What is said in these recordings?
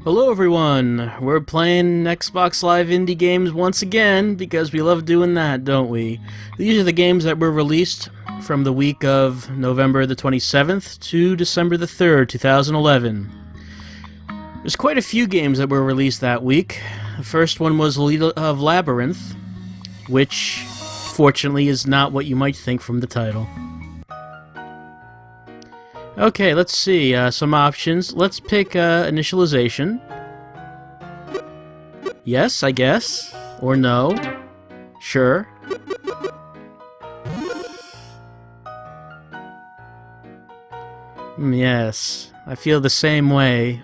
Hello everyone! We're playing Xbox Live indie games once again, because we love doing that, don't we? These are the games that were released from the week of November the 27th to December the 3rd, 2011. There's quite a few games that were released that week. The first one was Lolita of Labyrinth, which, fortunately, is not what you might think from the title. Okay, let's see, some options. Let's pick initialization. Yes, I guess. Or no. Sure. Yes, I feel the same way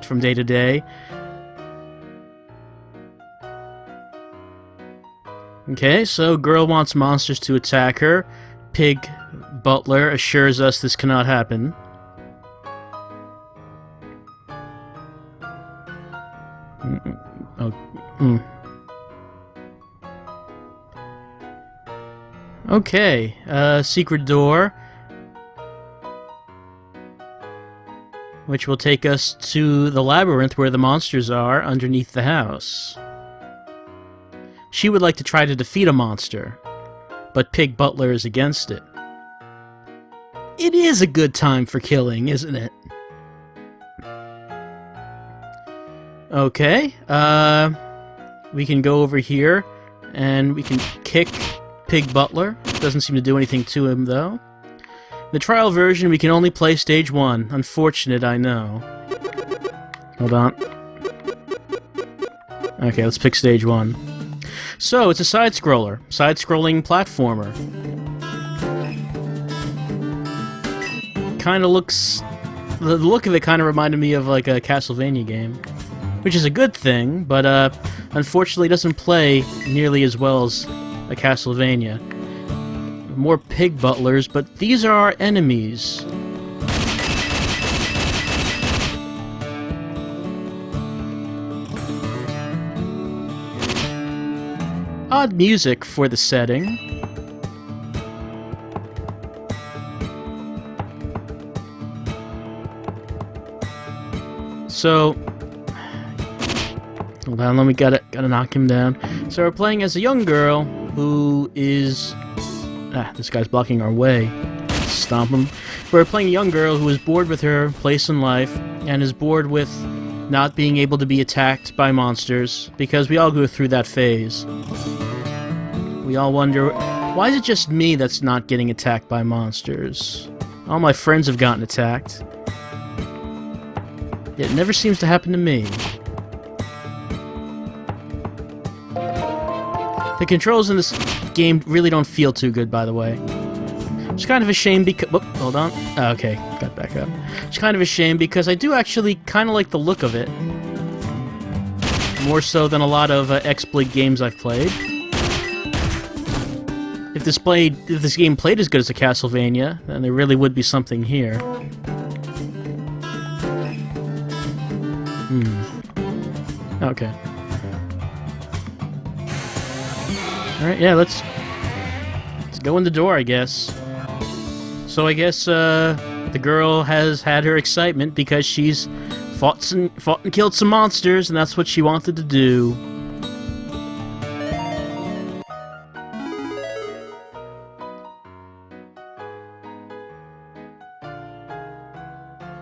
from day to day. Okay, so girl wants monsters to attack her. Pig Butler assures us this cannot happen. Okay, secret door, which will take us to the labyrinth where the monsters are underneath the house. She would like to try to defeat a monster, but Pig Butler is against it. It is a good time for killing, isn't it? Okay, we can go over here, and we can kick Pig Butler. Doesn't seem to do anything to him, though. The trial version, we can only play Stage 1. Unfortunate, I know. Hold on. Okay, let's pick Stage 1. So, it's a side-scroller. Side-scrolling platformer. Kind of looks... The look of it kind of reminded me of like a Castlevania game. Which is a good thing, but unfortunately doesn't play nearly as well as a Castlevania. More Pig Butlers, but these are our enemies. Odd music for the setting. So, hold on, let me gotta knock him down. So we're playing as a young girl who is... this guy's blocking our way. Stomp him. We're playing a young girl who is bored with her place in life and is bored with not being able to be attacked by monsters, because we all go through that phase. We all wonder, why is it just me that's not getting attacked by monsters? All my friends have gotten attacked. It never seems to happen to me. The controls in this game really don't feel too good, by the way. It's kind of a shame because... Whoop, hold on. Oh, okay, got back up. It's kind of a shame because I do actually kind of like the look of it. More so than a lot of XBLIG games I've played. If this game played as good as a Castlevania, then there really would be something here. Okay. Alright, yeah, let's go in the door, I guess. So I guess, the girl has had her excitement because she's fought and killed some monsters, and that's what she wanted to do.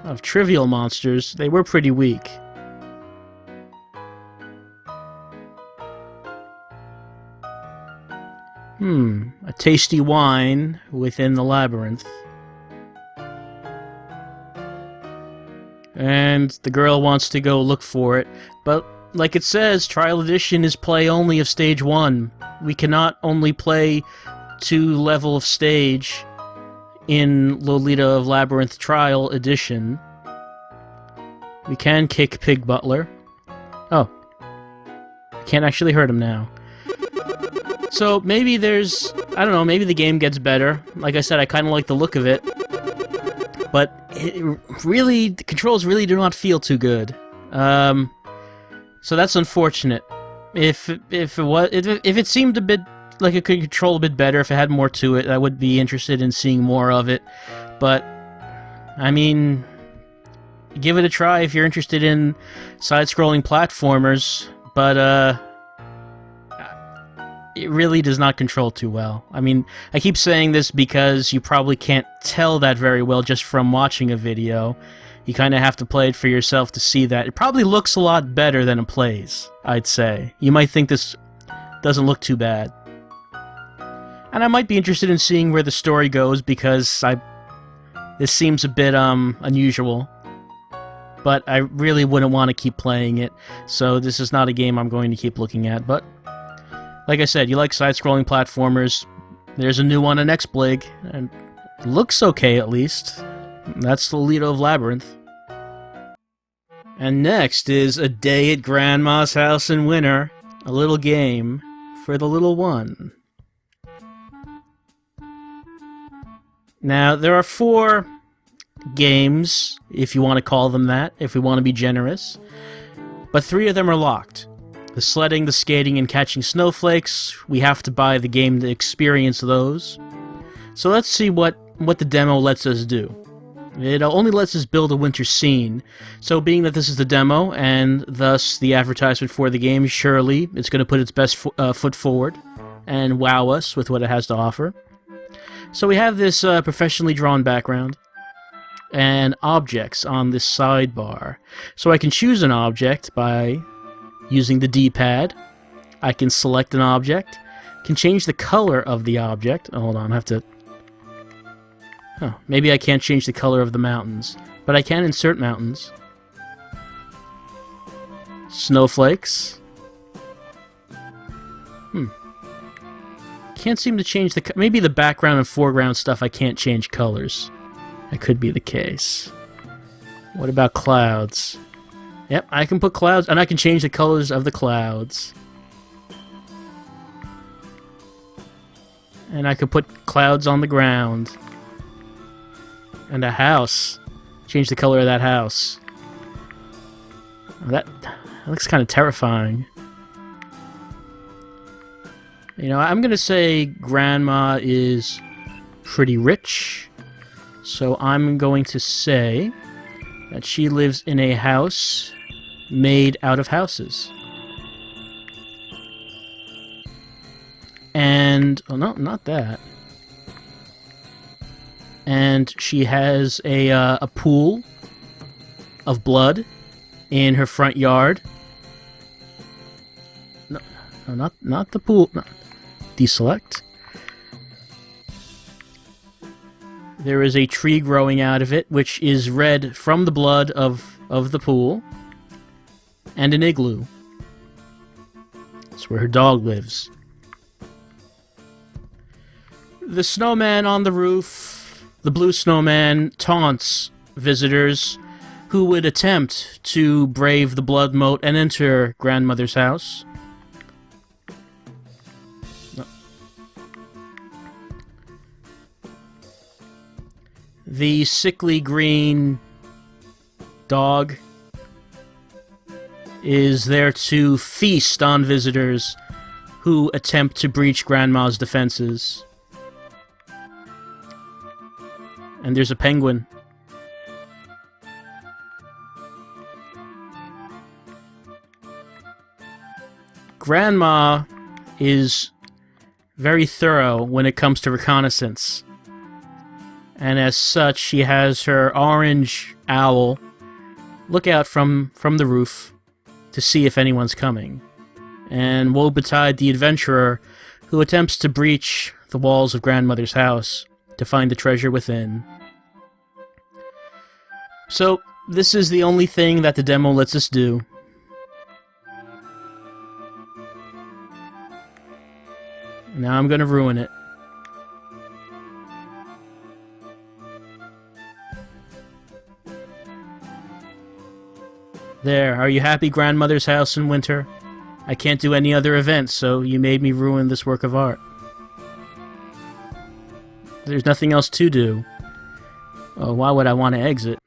Of trivial monsters, they were pretty weak. A tasty wine within the labyrinth. And the girl wants to go look for it, but like it says, Trial Edition is play only of Stage 1. We cannot only play 2 level of stage in Lolita of Labyrinth Trial Edition. We can kick Pig Butler. Oh. Can't actually hurt him now. So maybe there's... I don't know, maybe the game gets better. Like I said, I kind of like the look of it. But the controls really do not feel too good. So that's unfortunate. If it seemed a bit like it could control a bit better, if it had more to it, I would be interested in seeing more of it. But, I mean... give it a try if you're interested in side-scrolling platformers, but it really does not control too well. I mean, I keep saying this because you probably can't tell that very well just from watching a video. You kind of have to play it for yourself to see that. It probably looks a lot better than it plays, I'd say. You might think this doesn't look too bad. And I might be interested in seeing where the story goes because this seems a bit unusual. But I really wouldn't want to keep playing it, so this is not a game I'm going to keep looking at. But like I said, you like side-scrolling platformers. There's a new one on XBLIG, and it looks okay at least. That's Lolita of Labyrinth. And next is A Day at Grandma's House in Winter, a little game for the little one. Now, there are 4 games, if you want to call them that, if we want to be generous, but 3 of them are locked. The sledding, the skating, and catching snowflakes, we have to buy the game to experience those. So let's see what the demo lets us do. It only lets us build a winter scene, so being that this is the demo, and thus the advertisement for the game, surely it's going to put its best foot forward and wow us with what it has to offer. So we have this professionally drawn background and objects on this sidebar. So I can choose an object by using the D-pad. I can select an object, can change the color of the object. Oh, hold on, I have to... Oh, maybe I can't change the color of the mountains, but I can insert mountains. Snowflakes. Can't seem to change the... Maybe the background and foreground stuff I can't change colors. That could be the case. What about clouds? Yep, I can put clouds, and I can change the colors of the clouds. And I could put clouds on the ground. And a house. Change the color of that house. That looks kind of terrifying. You know, I'm gonna say Grandma is pretty rich. So I'm going to say that she lives in a house made out of houses. And... oh, no, not that. And she has a pool of blood in her front yard. No, not the pool. No. Deselect. There is a tree growing out of it, which is red from the blood of the pool. And an igloo. That's where her dog lives. The snowman on the roof, the blue snowman, taunts visitors who would attempt to brave the blood moat and enter grandmother's house. The sickly green dog is there to feast on visitors who attempt to breach Grandma's defenses. And there's a penguin. Grandma is very thorough when it comes to reconnaissance. And as such, she has her orange owl look out from the roof to see if anyone's coming. And woe betide the adventurer who attempts to breach the walls of Grandmother's house to find the treasure within. So, this is the only thing that the demo lets us do. Now I'm gonna ruin it. There, are you happy, Grandmother's house in winter? I can't do any other events, so you made me ruin this work of art. There's nothing else to do. Oh, why would I want to exit?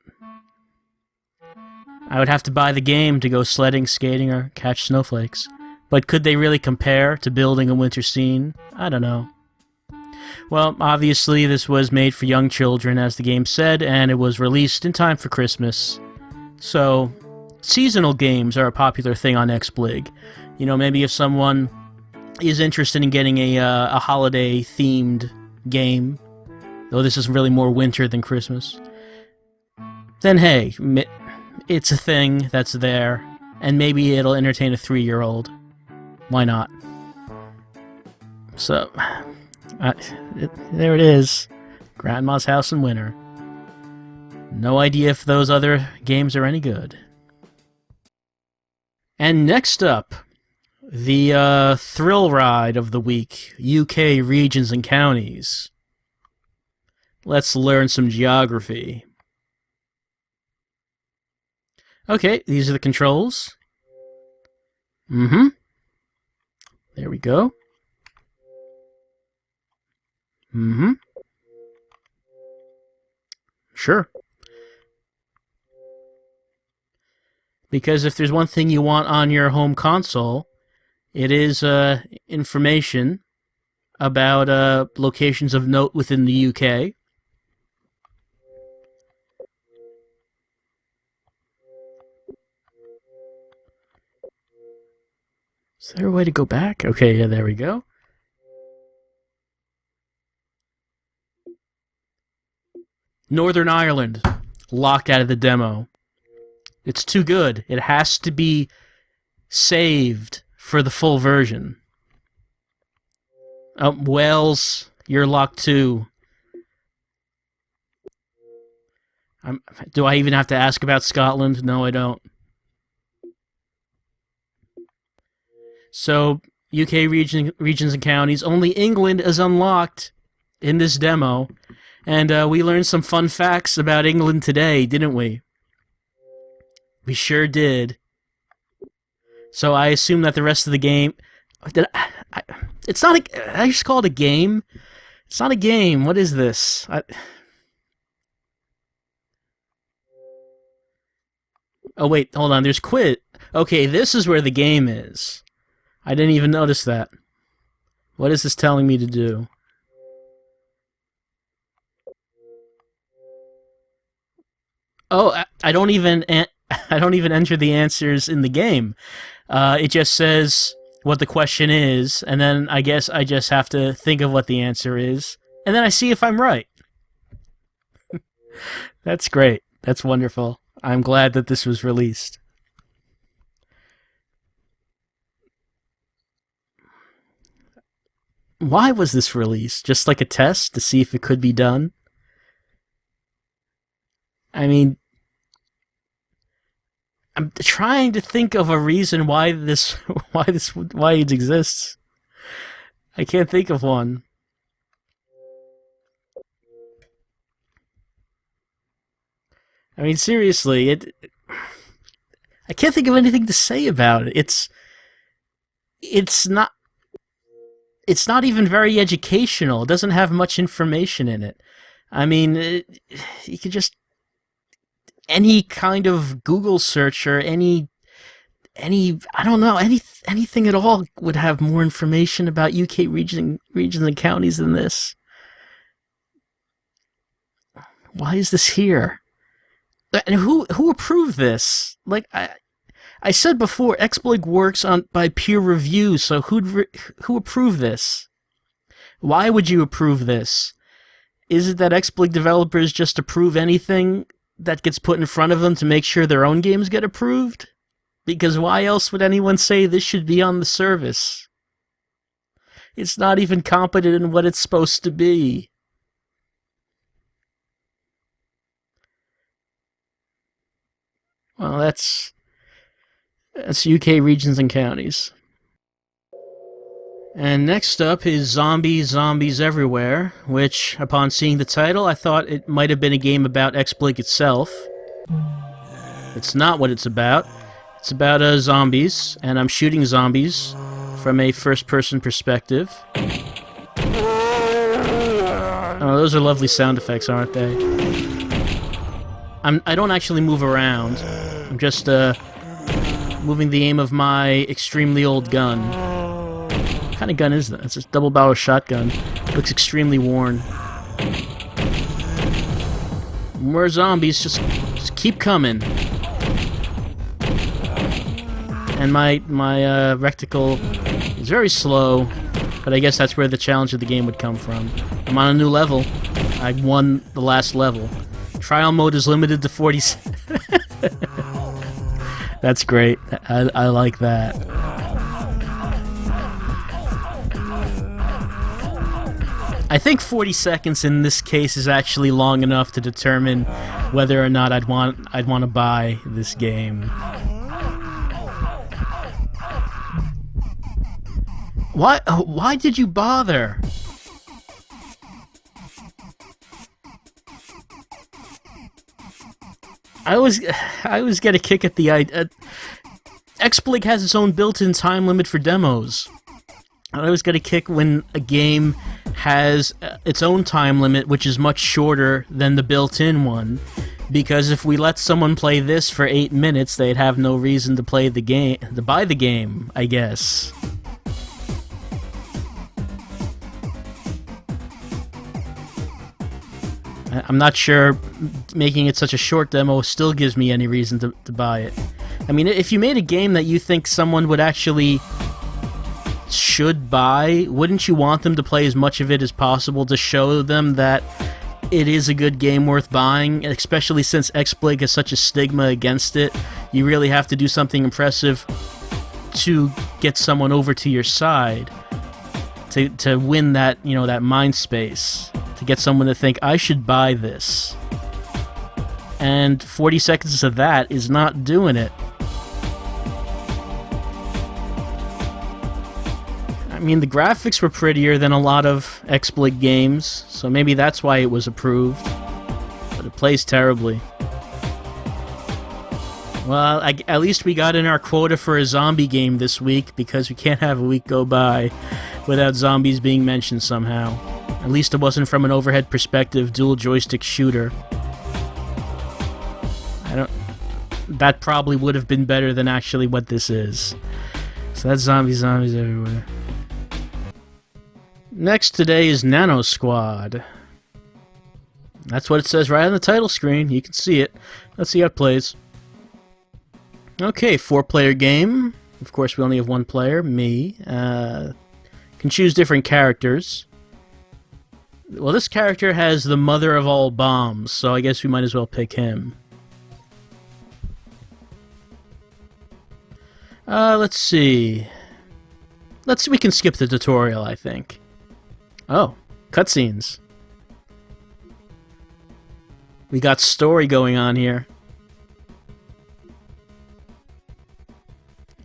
I would have to buy the game to go sledding, skating, or catch snowflakes. But could they really compare to building a winter scene? I don't know. Well, obviously this was made for young children, as the game said, and it was released in time for Christmas. So, seasonal games are a popular thing on XBLIG. You know, maybe if someone is interested in getting a holiday-themed game, though this is really more winter than Christmas, then hey, it's a thing that's there, and maybe it'll entertain a 3-year-old. Why not? So, there it is. Grandma's House in Winter. No idea if those other games are any good. And next up, the thrill ride of the week, UK regions and counties. Let's learn some geography. Okay, these are the controls. There we go. Sure. Because if there's one thing you want on your home console, it is information about locations of note within the UK. Is there a way to go back? Okay, yeah, there we go. Northern Ireland, locked out of the demo. It's too good. It has to be saved for the full version. Wales, you're locked too. Do I even have to ask about Scotland? No, I don't. So, UK regions and counties. Only England is unlocked in this demo. And we learned some fun facts about England today, didn't we? We sure did. So I assume that the rest of the game... it's not a... I just call it a game? It's not a game. What is this? Oh, wait. Hold on. There's quit. Okay, this is where the game is. I didn't even notice that. What is this telling me to do? Oh, I don't even enter the answers in the game. It just says what the question is, and then I guess I just have to think of what the answer is, and then I see if I'm right. That's great. That's wonderful. I'm glad that this was released. Why was this released? Just like a test to see if it could be done? I mean, I'm trying to think of a reason why it exists. I can't think of one. I mean, seriously, I can't think of anything to say about it. It's not even very educational. It doesn't have much information in it. I mean, you could just... any kind of Google search or any I don't know, anything at all would have more information about UK regions and counties than this. Why is this here? And who approved this? Like I said before, XBLIG works by peer review, so who approved this? Why would you approve this? Is it that XBLIG developers just approve anything that gets put in front of them to make sure their own games get approved? Because why else would anyone say this should be on the service? It's not even competent in what it's supposed to be. Well, that's UK regions and counties. And next up is Zombies Everywhere, which, upon seeing the title, I thought it might have been a game about XBLIG itself. It's not what it's about. It's about zombies, and I'm shooting zombies from a first-person perspective. Oh, those are lovely sound effects, aren't they? I don't actually move around. I'm just moving the aim of my extremely old gun. What kind of gun is that? It's a double-barrel shotgun. It looks extremely worn. More zombies, just keep coming. And my reticle is very slow, but I guess that's where the challenge of the game would come from. I'm on a new level. I won the last level. Trial mode is limited to 40 That's great. I like that. I think 40 seconds in this case is actually long enough to determine whether or not I'd want to buy this game. Why did you bother? I always get a kick at the idea. XBLIG has its own built-in time limit for demos. I always get a kick when a game has its own time limit, which is much shorter than the built-in one. Because if we let someone play this for 8 minutes, they'd have no reason to play the game, to buy the game, I guess. I'm not sure making it such a short demo still gives me any reason to buy it. I mean, if you made a game that you think someone would actually should buy, wouldn't you want them to play as much of it as possible to show them that it is a good game worth buying, especially since XBLIG has such a stigma against it? You really have to do something impressive to get someone over to your side, to win that, you know, that mind space, to get someone to think, I should buy this. And 40 seconds of that is not doing it. I mean, the graphics were prettier than a lot of XBLIG games, so maybe that's why it was approved. But it plays terribly. Well, at least we got in our quota for a zombie game this week, because we can't have a week go by without zombies being mentioned somehow. At least it wasn't from an overhead perspective dual joystick shooter. That probably would have been better than actually what this is. So that's zombies everywhere. Next today is Nano Squad. That's what it says right on the title screen. You can see it. Let's see how it plays. Okay, 4-player game. Of course, we only have one player, me. Can choose different characters. Well, this character has the mother of all bombs, so I guess we might as well pick him. Let's see. We can skip the tutorial, I think. Oh, cutscenes. We got story going on here.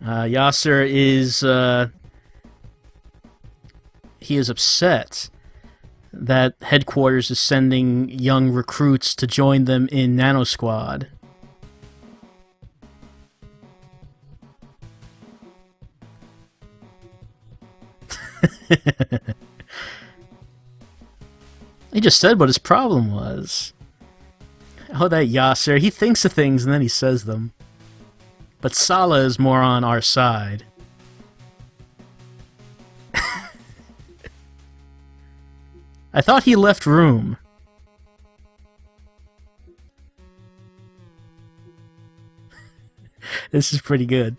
Yasser is, he is upset that headquarters is sending young recruits to join them in Nano Squad. He just said what his problem was. Oh, that Yasser. He thinks of things and then he says them. But Sala is more on our side. I thought he left room. This is pretty good.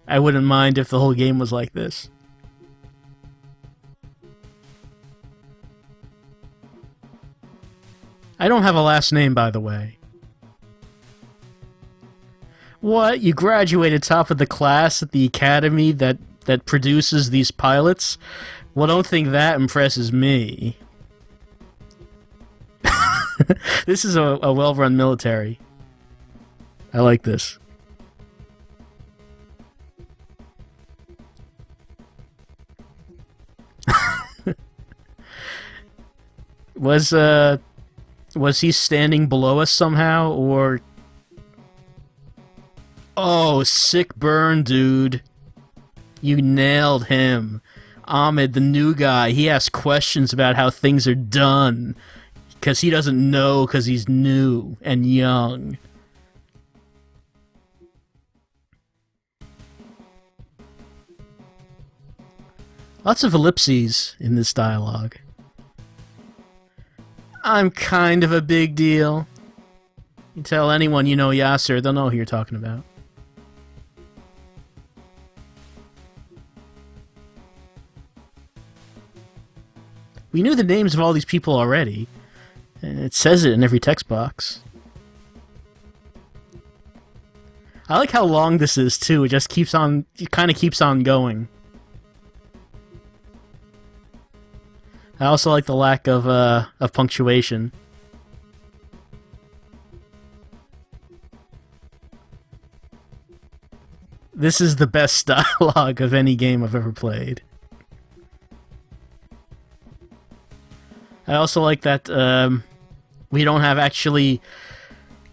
I wouldn't mind if the whole game was like this. I don't have a last name, by the way. What? You graduated top of the class at the academy that produces these pilots? Well, don't think that impresses me. This is a well-run military. I like this. Was he standing below us somehow, or... Oh, sick burn, dude. You nailed him. Ahmed, the new guy, he asks questions about how things are done. Because he doesn't know, because he's new and young. Lots of ellipses in this dialogue. I'm kind of a big deal. You tell anyone you know Yasser, they'll know who you're talking about. We knew the names of all these people already. And it says it in every text box. I like how long this is, too. It just keeps on... It kind of keeps on going. I also like the lack of punctuation. This is the best dialogue of any game I've ever played. I also like that we don't have actually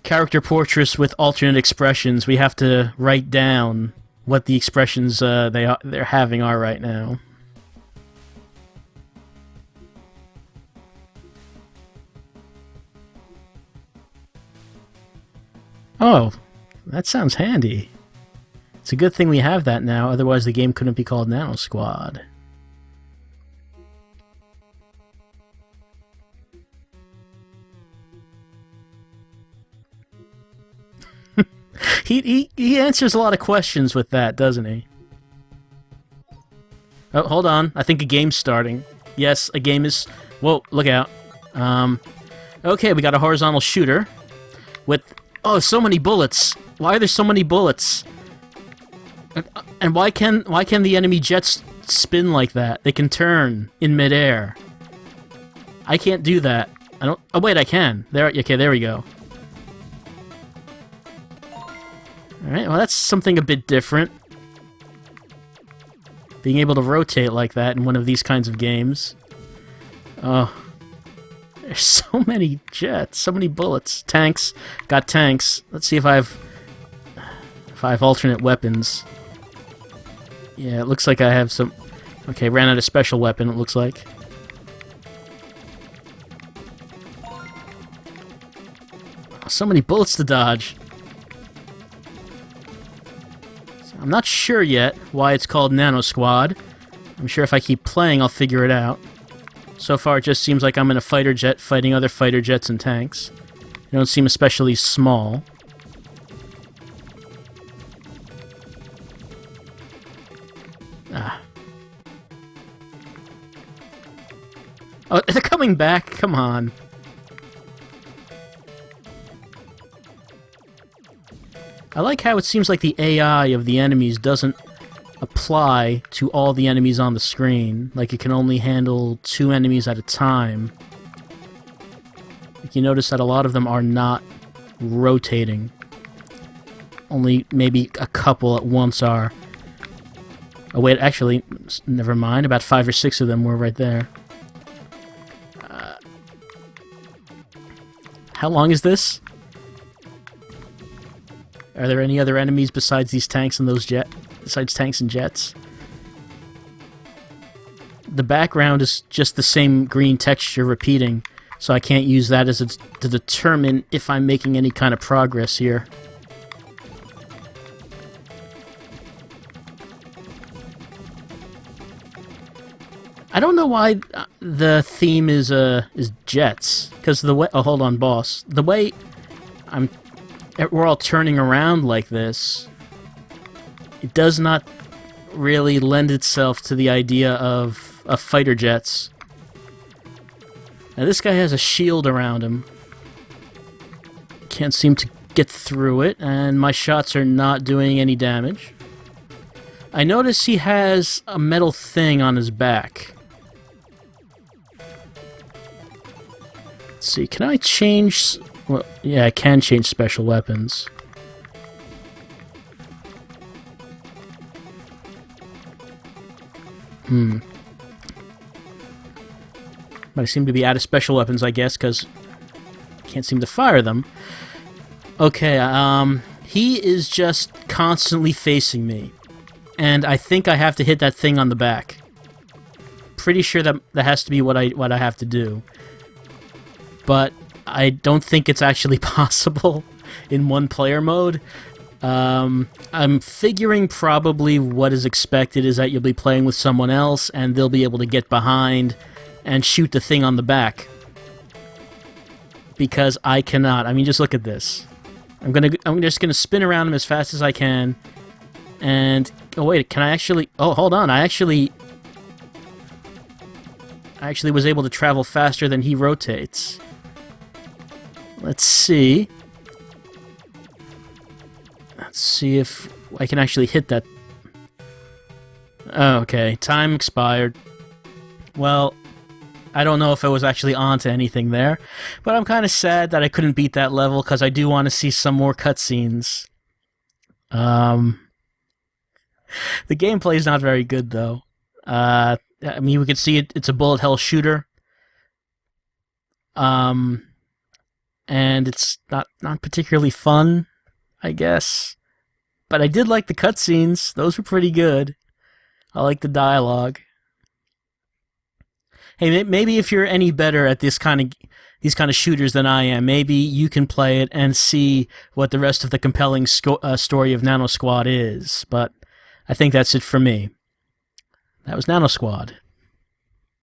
character portraits with alternate expressions. We have to write down what the expressions they're having are right now. Oh, that sounds handy. It's a good thing we have that now, otherwise the game couldn't be called Nano Squad. He answers a lot of questions with that, doesn't he? Oh, hold on. I think a game's starting. Yes, a game is... Whoa, look out. Okay, we got a horizontal shooter with... Oh, so many bullets. Why are there so many bullets? And why can the enemy jets spin like that? They can turn in midair. I can't do that. I don't... Oh, wait, I can. There. Okay, there we go. Alright, well, that's something a bit different. Being able to rotate like that in one of these kinds of games. Oh. There's so many jets, so many bullets. Tanks. Got tanks. Let's see if I have alternate weapons. Yeah, it looks like I have some... Okay, ran out of special weapon, it looks like. So many bullets to dodge. So I'm not sure yet why it's called Nano Squad. I'm sure if I keep playing, I'll figure it out. So far, it just seems like I'm in a fighter jet fighting other fighter jets and tanks. They don't seem especially small. Ah. Oh, they're coming back? Come on. I like how it seems like the AI of the enemies doesn't apply to all the enemies on the screen. Like it can only handle 2 enemies at a time. Like you notice that a lot of them are not rotating. Only maybe a couple at once are. Oh wait, actually, never mind. About 5 or 6 of them were right there. How long is this? Are there any other enemies besides these tanks and those besides tanks and jets? The background is just the same green texture repeating, so I can't use that as to determine if I'm making any kind of progress here. I don't know why the theme is jets, because the way... Oh, hold on, boss. The way we're all turning around like this, it does not really lend itself to the idea of fighter jets. Now this guy has a shield around him. Can't seem to get through it, and my shots are not doing any damage. I notice he has a metal thing on his back. Let's see, can I change... Well, yeah, I can change special weapons. But I seem to be out of special weapons, I guess, because I can't seem to fire them. Okay, he is just constantly facing me. And I think I have to hit that thing on the back. Pretty sure that has to be what I have to do. But I don't think it's actually possible in one-player mode. I'm figuring probably what is expected is that you'll be playing with someone else, and they'll be able to get behind and shoot the thing on the back. Because I cannot. I mean, just look at this. I'm just gonna spin around him as fast as I can. And oh wait, can I actually? Oh, hold on. I I actually was able to travel faster than he rotates. Let's see. Let's see if I can actually hit that. Oh, okay, time expired. Well, I don't know if I was actually onto anything there, but I'm kind of sad that I couldn't beat that level because I do want to see some more cutscenes. The gameplay is not very good, though. I mean, we can see it's a bullet hell shooter. And it's not particularly fun, I guess. But I did like the cutscenes. Those were pretty good. I like the dialogue. Hey, maybe if you're any better at these kind of shooters than I am, maybe you can play it and see what the rest of the compelling story of Nano Squad is. But I think that's it for me. That was Nano Squad.